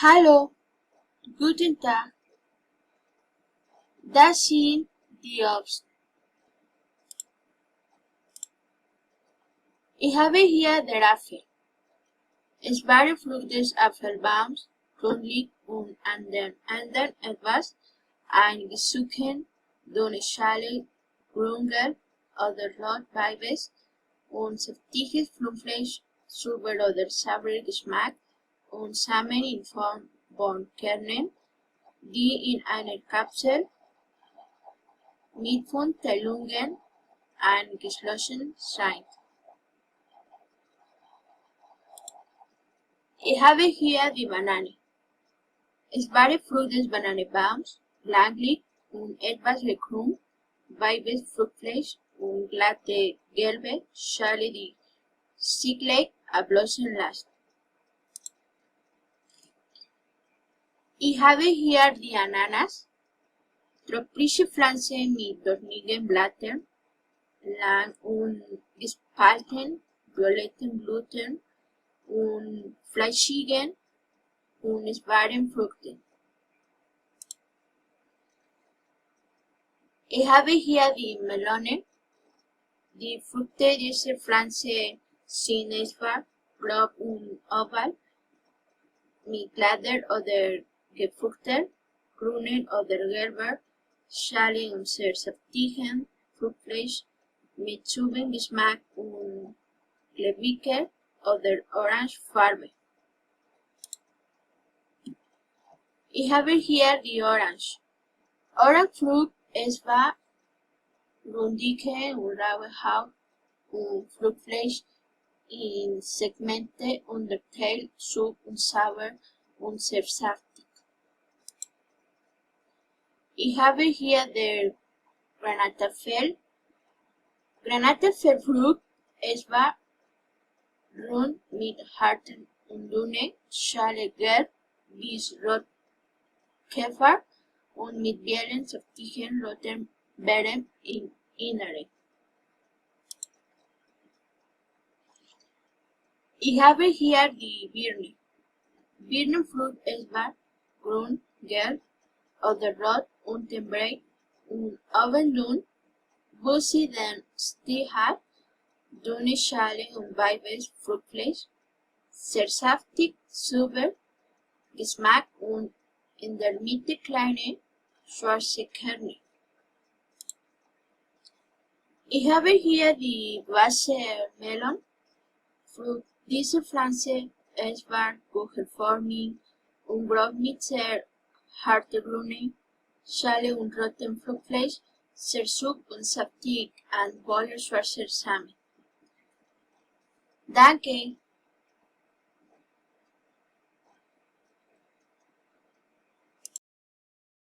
Hallo, guten Tag. Das sind die Obst. Ich habe hier den Apfel. Es waren Frucht Apfelbaums, grünlich und an den Enden etwas eingesunken, dünne Schale, grüngelb oder rot Weiß und saftiges Fruchtfleisch, sauber oder saurer Geschmack und Samen in Form von Kernen, die in einer Kapsel mit 5 Teilungen eingeschlossen sind. Ich habe hier die Banane. Es waren Frucht des Bananenbaums, langlich und etwas gekrümmt, weißes Fruchtfleisch und glatte gelbe Schale, die sichtlich ablosen lässt. Ich habe hier die Ananas, tropische Pflanze mit dornigen Blättern, lang und gespalten, violetten Blüten und fleischigen und schweren Früchten. Ich habe hier die Melone. Die Früchte dieser Pflanze sind etwa grob und oval, mit glatter oder gefurchter, grüner oder gelber Schale und sehr saftigen Fruchtfleisch mit süßem Geschmack und klebriger oder Orangefarbe. Ich habe hier die Orange. Orangefrucht ist war rundige und raue Haut und Fruchtfleisch in Segmente unterteilt, süß und sauer und sehr saftig. Ich habe hier der Granatapfel. Granatapfelfrucht ist war rund mit harten und dünnen Schale gelb bis rot Käfer und mit vielen saftigen roten Beeren im Inneren. Ich habe hier die Birne. Birnenfrucht ist war grün, gelb oder rot unten breit und oben dünn, wo sie den Stiel hat, dünne Schale und weißes Fruchtfleisch, sehr saftig, sauber, Geschmack und in der Mitte kleine, schwarze Kerne. Ich habe hier die Wassermelone. Frucht dieser Pflanze ist war kugelförmig und grob mit sehr harter grüner Schale und rotem Fruchtfleisch, sehr süß und saftig und voller schwarzer Samen. Danke!